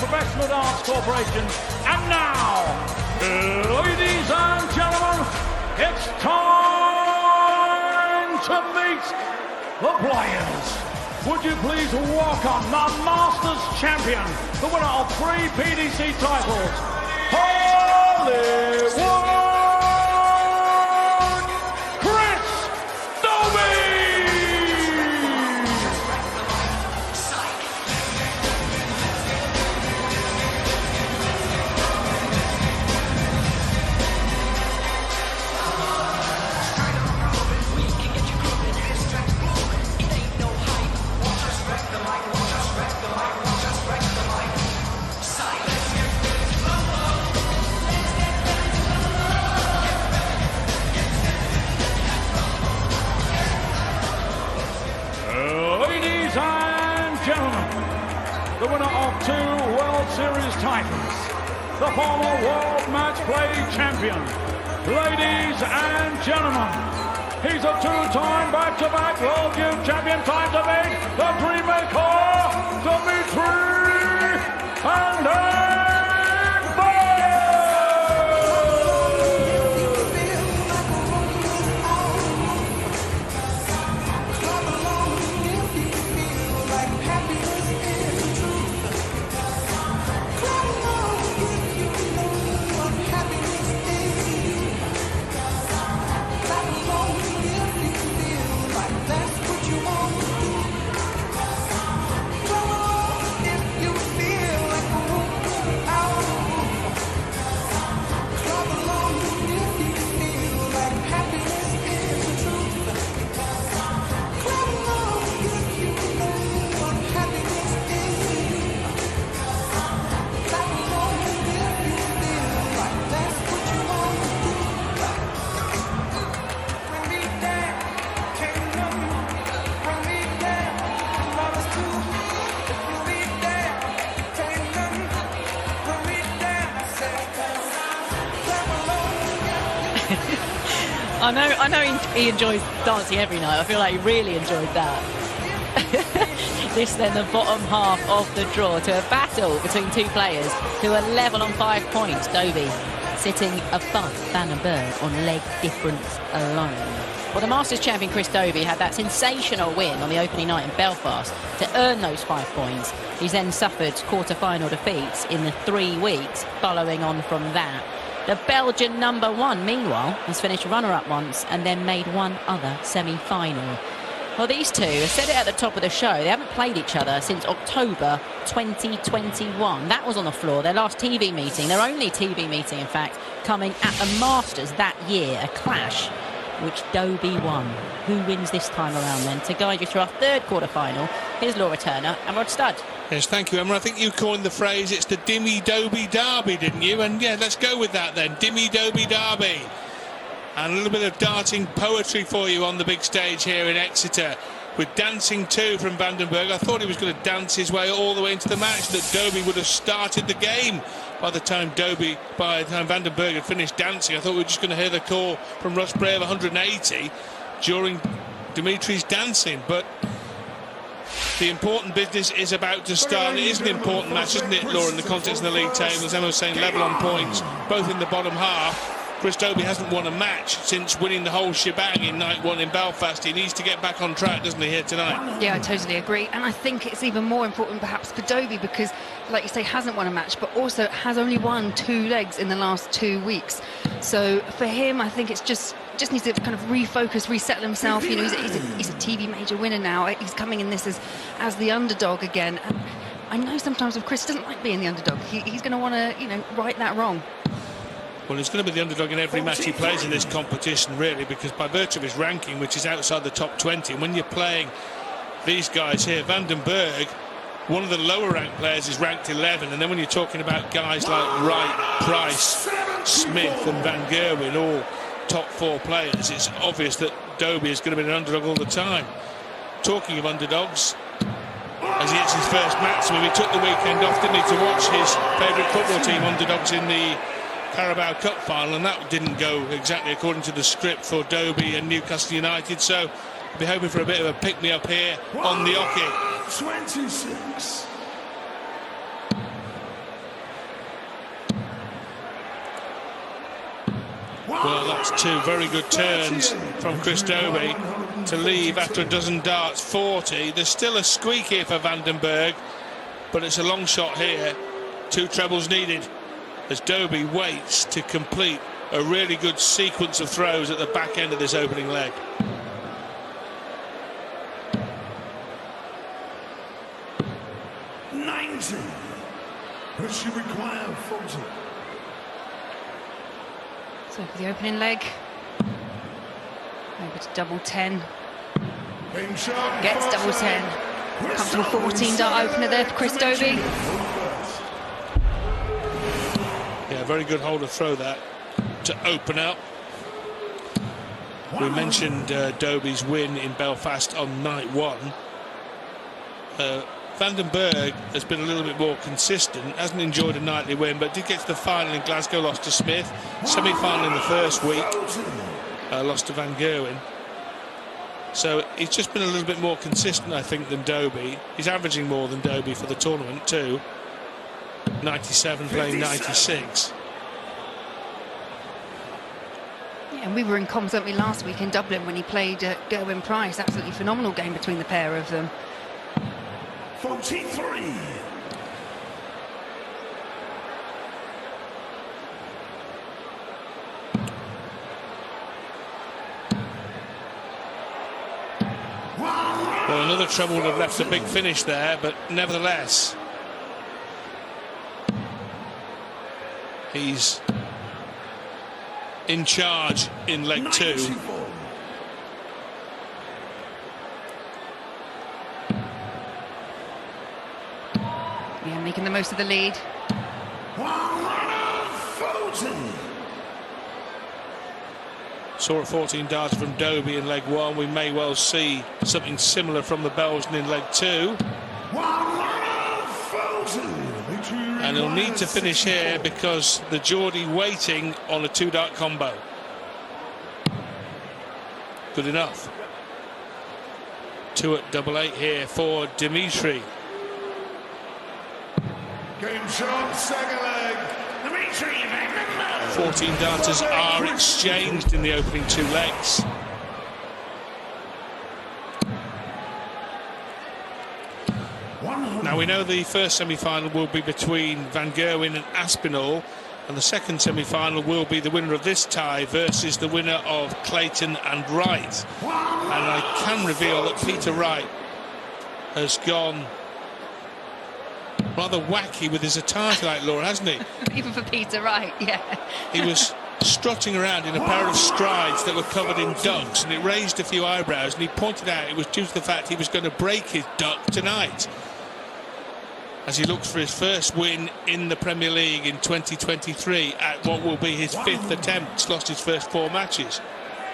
Professional Dance Corporation. And now, ladies and gentlemen, it's time to meet the players. Would you please welcome the Masters champion, the winner of 3 PDC titles, Hollywood Dobey! Ladies and gentlemen, the winner of 2 World Series titles, the former World Match Play champion. Ladies and gentlemen, he's a 2-time back-to-back World Youth Champion, time to meet the Dreammaker, Dimitri and Bergh! I know he enjoys dancing every night. I feel like he really enjoyed that. This then the bottom half of the draw to a battle between 2 players who are level on 5 points. Dobey sitting above Bergh on leg difference alone. Well, the Masters champion Chris Dobey had that sensational win on the opening night in Belfast to earn those 5 points. He's then suffered quarter-final defeats in the 3 weeks following on from that. The Belgian #1, meanwhile, has finished runner-up once and then made 1 other semi-final. Well, these 2, I said it at the top of the show, they haven't played each other since October 2021. That was on the floor, their last TV meeting, their only TV meeting, in fact, coming at the Masters that year, a clash which Dobey won. Who wins this time around then? To guide you through our 3rd quarter-final, here's Laura Turner and Rod Studd. Yes, thank you, Emma. I think you coined the phrase, it's the Dimmy Dobey Derby, didn't you? And yeah, let's go with that then, Dimmy Dobey Derby. And a little bit of darting poetry for you on the big stage here in Exeter, with Dancing 2 from Bergh. I thought he was going to dance his way all the way into the match, that Dobey would have started the game by the time Bergh had finished dancing. I thought we were just going to hear the call from Russ Brave 180 during Dimitri's dancing, but the important business is about to start. It is an important match, isn't it, Laura, in the context of the league table? As Emma was saying, level on points, both in the bottom half. Chris Dobey hasn't won a match since winning the whole shebang in night 1 in Belfast. He needs to get back on track, doesn't he, here tonight? Yeah, I totally agree. And I think it's even more important perhaps for Dobey because, like you say, hasn't won a match, but also has only won 2 legs in the last 2 weeks. So for him, I think it's just needs to kind of refocus, resettle himself. You know, he's a TV major winner now. He's coming in this as the underdog again. And I know sometimes with Chris, doesn't like being the underdog. He's going to want to, you know, right that wrong. Well, he's going to be the underdog in every match he plays in this competition, really, because by virtue of his ranking, which is outside the top 20, and when you're playing these guys here, Bergh, one of the lower ranked players, is ranked 11, and then when you're talking about guys like Wright, Price, Smith and Van Gerwen, all top 4 players, it's obvious that Dobey is going to be an underdog all the time. Talking of underdogs, as he gets his first match, I mean, he took the weekend off, didn't he, to watch his favourite football team, underdogs, in the Carabao Cup final, and that didn't go exactly according to the script for Dobey and Newcastle United, so I'll be hoping for a bit of a pick-me-up here on the Oki. 26. Well, that's two very good turns from Chris Dobey to leave after a dozen darts, 40. There's still a squeak here for Bergh, but it's a long shot here. 2 trebles needed as Dobey waits to complete a really good sequence of throws at the back end of this opening leg. Which you require, 40. So for the opening leg, over to double 10. Gets double 10. Comfortable 14 dart opener there for Chris Dobey. Yeah, very good holder throw that to open up. We mentioned Dobey's win in Belfast on night 1. Bergh has been a little bit more consistent, hasn't enjoyed a nightly win, but did get to the final in Glasgow, lost to Smith. Semi-final in the first week, lost to Van Gerwen. So he's just been a little bit more consistent, I think, than Dobey. He's averaging more than Dobey for the tournament too. 97 playing 96. Yeah, and we were in comms, weren't we, last week in Dublin when he played Gerwin Price. Absolutely phenomenal game between the pair of them. 43. Well, another treble would have left a big finish there, but nevertheless, he's in charge in leg 2. Yeah, making the most of the lead. Saw 14 darts from Dobey in leg 1. We may well see something similar from the Belgian in leg 2. And he'll need to finish here because the Geordie waiting on a 2-dart combo. Good enough. 2 at double 8 here for Dimitri. Game shot, second leg. Dimitri, 14 darters are exchanged in the opening 2 legs. Now we know the first semi-final will be between Van Gerwen and Aspinall, and the second semi-final will be the winner of this tie versus the winner of Clayton and Wright. And I can reveal that Peter Wright has gone rather wacky with his attire tonight, Laura, hasn't he? Even for Peter Wright, yeah. He was strutting around in a pair of strides that were covered in ducks, and it raised a few eyebrows, and he pointed out it was due to the fact he was going to break his duck tonight as he looks for his first win in the Premier League in 2023 at what will be his 5th attempt. He's lost his first 4 matches.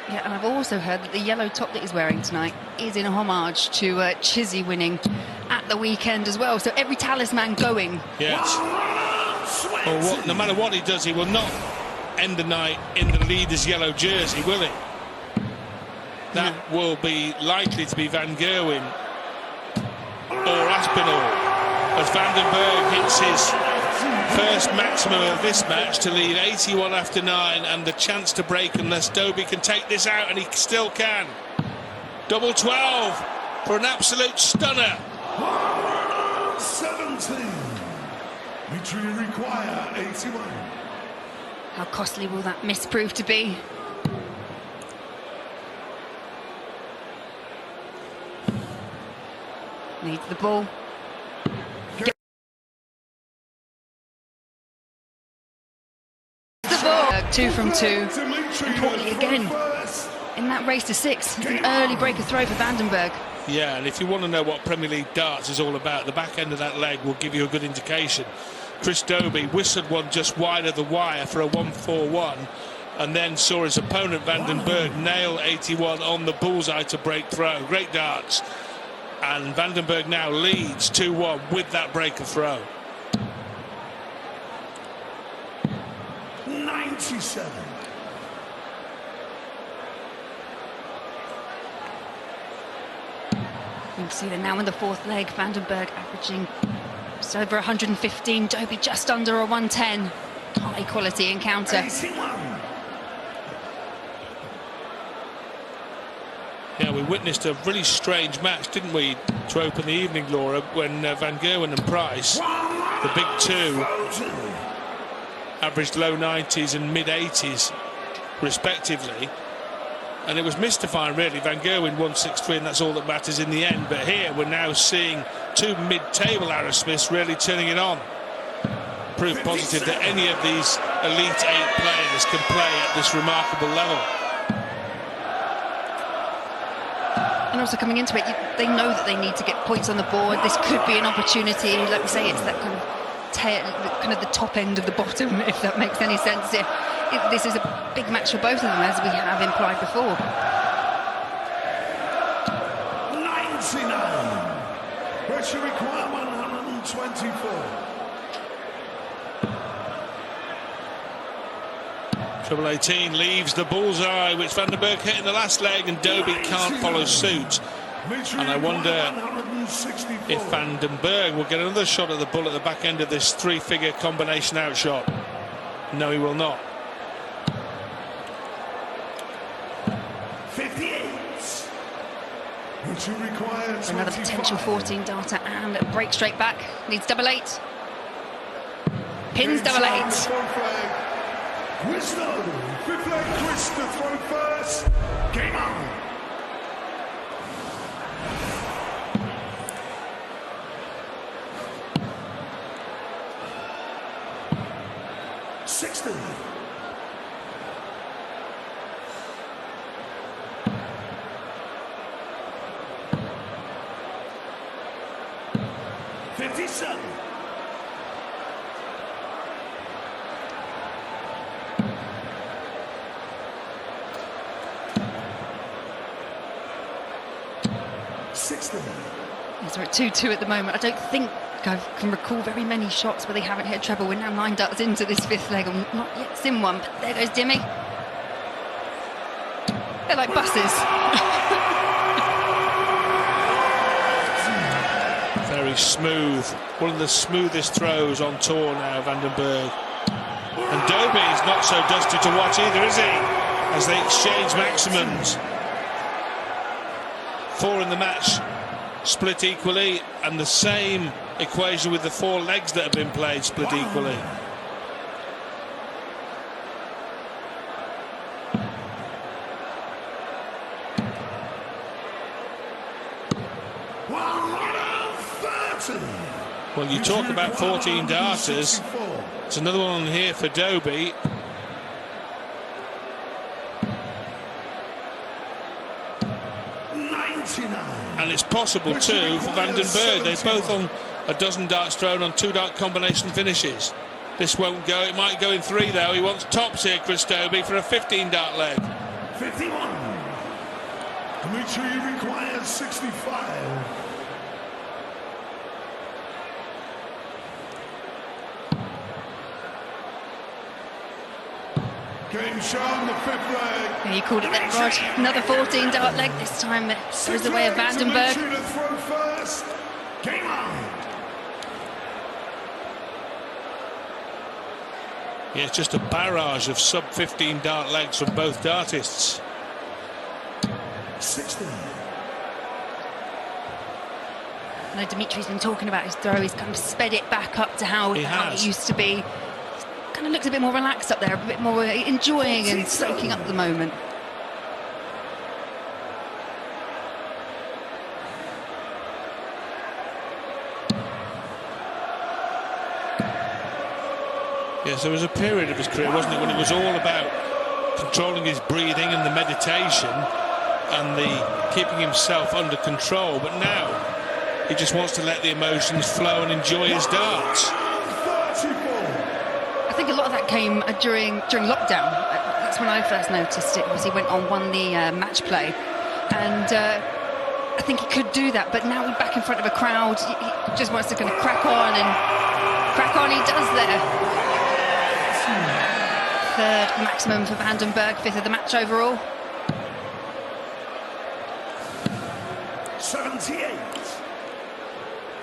Yeah, and I've also heard that the yellow top that he's wearing tonight is in homage to Chizzy winning at the weekend as well. So every talisman going. Yes. Well, no matter what he does, he will not end the night in the leader's yellow jersey, will he? That will be likely to be Van Gerwen or Aspinall, as Bergh hits his first maximum of this match to lead 81 after 9, and the chance to break unless Dobey can take this out, and he still can. Double 12 for an absolute stunner. 17. Dimitri require 81. How costly will that miss prove to be? Needs the ball. 2 from 2. Importantly, again, in that race to 6, an early break of throw for Bergh. Yeah, and if you want to know what Premier League darts is all about, the back end of that leg will give you a good indication. Chris Dobey whistled one just wide of the wire for a 1-4-1, and then saw his opponent Bergh nail 81 on the bullseye to break throw. Great darts. And Bergh now leads 2-1 with that break of throw. 97. You can see that now in the 4th leg, Bergh averaging just over 115, Dobey just under a 110. High quality encounter. 81. witnessed a really strange match, didn't we, to open the evening, Laura, when Van Gerwen and Price, the big two, averaged low 90s and mid 80s respectively, and it was mystifying really. Van Gerwen won 6-3 and that's all that matters in the end, but here we're now seeing two mid-table Aerosmiths really turning it on. Proof positive that any of these Elite 8 players can play at this remarkable level. And also coming into it, they know that they need to get points on the board. This could be an opportunity. Like we say, it's that kind of the top end of the bottom, if that makes any sense. This is a big match for both of them, as we have implied before. 99. Pressure required 124. Treble 18 leaves the bullseye, which Van den Bergh hit in the last leg, and Dobey can't follow suit. And I wonder if Van den Bergh will get another shot at the bull at the back end of this three-figure combination outshot. No, he will not. 58. Another potential 14 darter and a break straight back. Needs double 8. Pins double 8. Cristo, fifth leg, Chris to throw first. Game on. Sixteen. $57. Yes, we're at 2-2 at the moment. I don't think I can recall very many shots where they haven't hit a treble. We're now 9 darts into this fifth leg. I'm not yet seen one, but there goes Dimmy. They're like buses. Very smooth. One of the smoothest throws on tour now, Van den Bergh. And Dobey is not so dusty to watch either, is he? As they exchange maximums. 4 in the match, split equally, and the same equation with the 4 legs that have been played, split equally. Well, you talk about 14 darters. There's another one on here for Dobey. And it's possible too for Van den Bergh. They're both on a dozen darts thrown on 2 dart combination finishes. This won't go. It might go in 3 though. He wants tops here, Chris Dobey, for a 15 dart leg. 51. Dimitri requires 65. Game shown, the fifth leg. Yeah, you called it there, Rod. Another 14 dart leg. This time it goes the way of Van den Bergh. Dimitri to throw first. Game on. Yeah, it's just a barrage of sub 15 dart legs from both dartists. 16. I know Dimitri's been talking about his throw. He's kind of sped it back up to how it used to be. Kind of looks a bit more relaxed up there, a bit more enjoying and soaking up the moment. Yes, there was a period of his career, wasn't it, when it was all about controlling his breathing and the meditation and the keeping himself under control. But now he just wants to let the emotions flow and enjoy his darts. I think a lot of that came during lockdown. That's when I first noticed it, was he went on, won the match play, and I think he could do that, but now he's back in front of a crowd, he just wants to kind of crack on, and crack on he does there. 3rd maximum for Van den Bergh, 5th of the match overall. 78.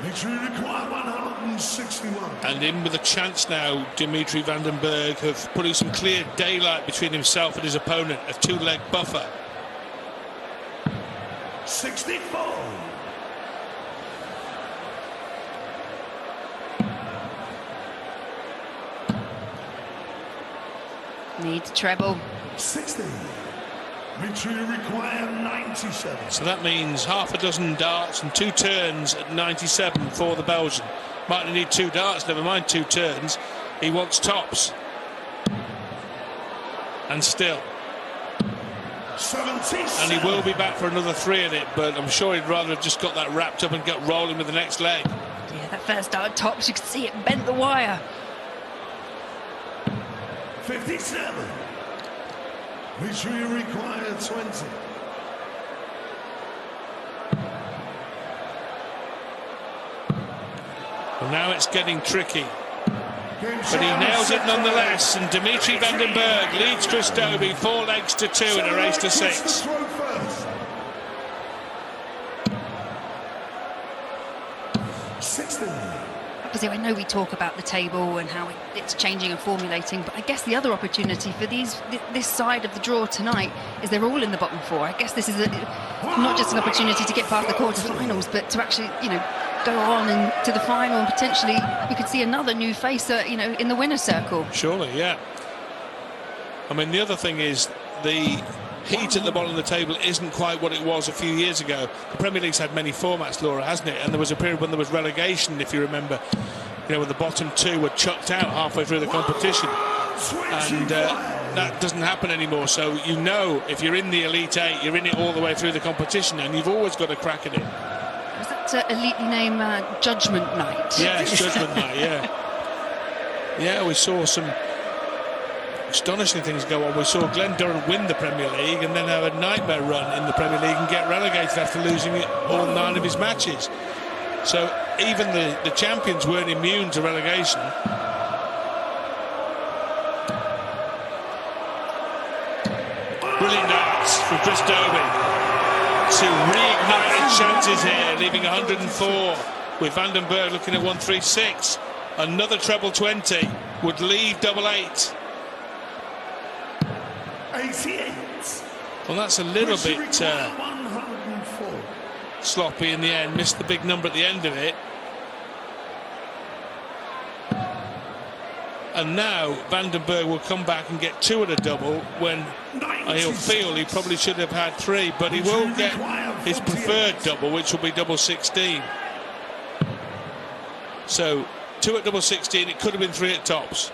Dimitri required 161. And in with a chance now, Dimitri Van den Bergh, of putting some clear daylight between himself and his opponent, a 2-leg buffer. 64. Needs treble. 60. Dimitri require 97. So that means half a dozen darts and 2 turns at 97 for the Belgian. Might only need 2 darts, never mind 2 turns. He wants tops. And still. 77. And he will be back for another 3 in it, but I'm sure he'd rather have just got that wrapped up and get rolling with the next leg. Yeah, that first dart tops, you can see it bent the wire. 57. Dimitri require 20. Well, now it's getting tricky. But he nails it nonetheless, and Dimitri van den Bergh leads Chris Dobey 4 legs to 2 in a race to 6. Obviously, I know we talk about the table and how it's changing and formulating, but I guess the other opportunity for this side of the draw tonight is they're all in the bottom 4. I guess this is not just an opportunity to get past the quarterfinals, but to actually, go on and to the final, and potentially we could see another new face, in the winner's circle. Surely, yeah. I mean, the other thing is the heat at the bottom of the table isn't quite what it was a few years ago. The Premier League's had many formats, Laura, hasn't it? And there was a period when there was relegation, if you remember, when the bottom 2 were chucked out halfway through the competition. And that doesn't happen anymore. So if you're in the Elite 8, you're in it all the way through the competition, and you've always got a crack at it. Was that elite name Judgment Night? Yes, Judgment Night, yeah. Yeah, we saw some astonishing things go on. We saw Glen Durrant win the Premier League and then have a nightmare run in the Premier League and get relegated after losing all 9 of his matches. So even the champions weren't immune to relegation. Brilliant darts from Chris Dobey to reignite his chances here, leaving 104 with Van den Bergh looking at 136. Another treble 20 would leave double 8. 88. Well, that's a little bit sloppy in the end. Missed the big number at the end of it. And now Van den Bergh will come back and get 2 at a double when he'll feel he probably should have had 3, but he will get his preferred double, which will be double 16. So 2 at double 16, it could have been 3 at tops.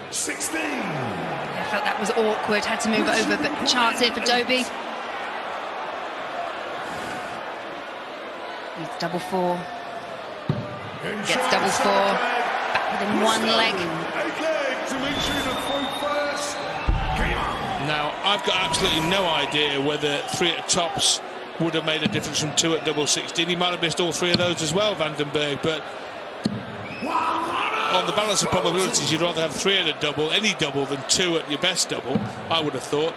I felt that was awkward, had to move it over, but chance here for Dobey. Needs double 4. Gets double 4. Back within 1 leg. Now, I've got absolutely no idea whether 3 at tops would have made a difference from 2 at double 16. He might have missed all 3 of those as well, Van den Bergh, but on the balance of probabilities, you'd rather have 3 at a double, any double, than 2 at your best double, I would have thought.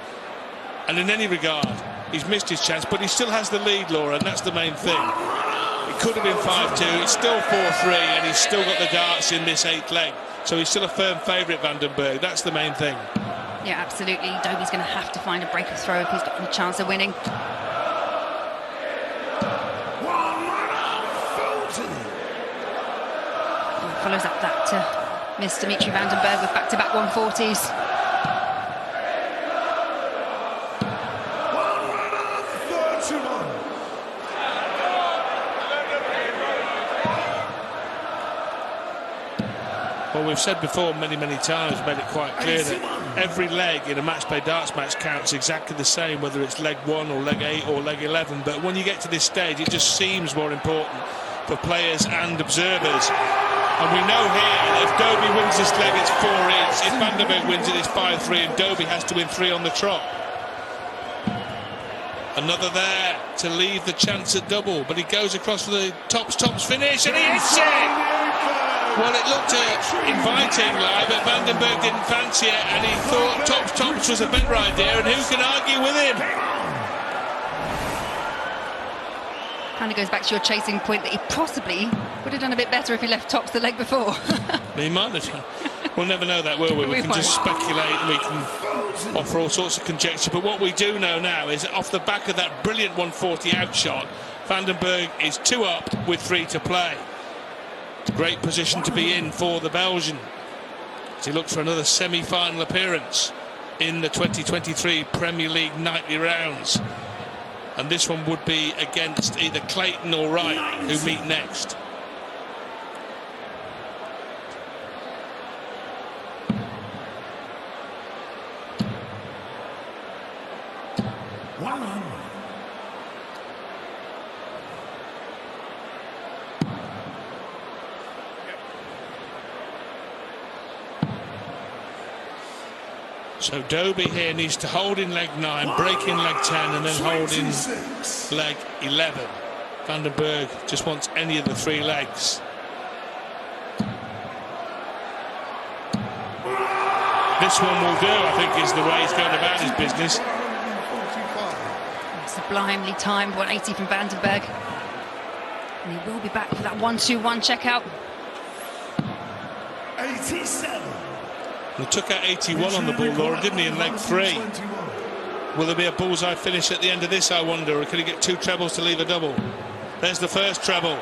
And in any regard, he's missed his chance, but he still has the lead, Laura, and that's the main thing. It could have been 5-2, it's still 4-3, and he's still got the darts in this 8th leg. So he's still a firm favourite, Van den Bergh. That's the main thing. Yeah, absolutely. Dobey's going to have to find a break of throw if he's got a chance of winning. Follows up that miss Dimitri van den Bergh with back-to-back 140s. Well, we've said before many times, made it quite clear that every leg in a match-play darts match counts exactly the same, whether it's leg 1 or leg 8 or leg 11. But when you get to this stage, it just seems more important for players and observers. And we know here that if Dobey wins this leg, it's 4 each. If Van den Bergh wins it, it's 5-3, and Dobey has to win 3 on the trot. Another there to leave the chance at double, but he goes across for the tops finish, and he hits it! Well, it looked inviting, like, but Van den Bergh didn't fancy it, and he thought tops was a better idea, and who can argue with him? Kind of goes back to your chasing point that he possibly would have done a bit better if he left tops the leg before. He might have. We'll never know that, will we? We can just speculate. We can offer all sorts of conjecture, but what we do know now is off the back of that brilliant 140 outshot, Bergh is 2 up with 3 to play. Great position to be in for the Belgian as he looks for another semi-final appearance in the 2023 Premier League nightly rounds, and this one would be against either Clayton or Wright, who meet next. So Dobey here needs to hold in leg 9, break in leg 10, and then hold in leg 11. Bergh just wants any of the 3 legs. This one will do, I think, is the way he's going about his business. Sublimely timed 180 from Bergh. And he will be back for that 1-2-1 checkout. 87. He took out 81 on the ball, Laura, didn't he, in leg 3? Will there be a bullseye finish at the end of this, I wonder, or could he get 2 trebles to leave a double? There's the first treble.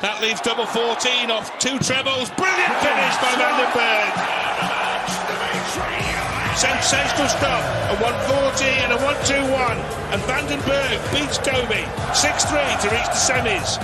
That leaves double 14 off 2 trebles. Brilliant finish by Bergh. Sensational stuff. A 140 and a 1-2-1. And Bergh beats Dobey 6-3 to reach the semis.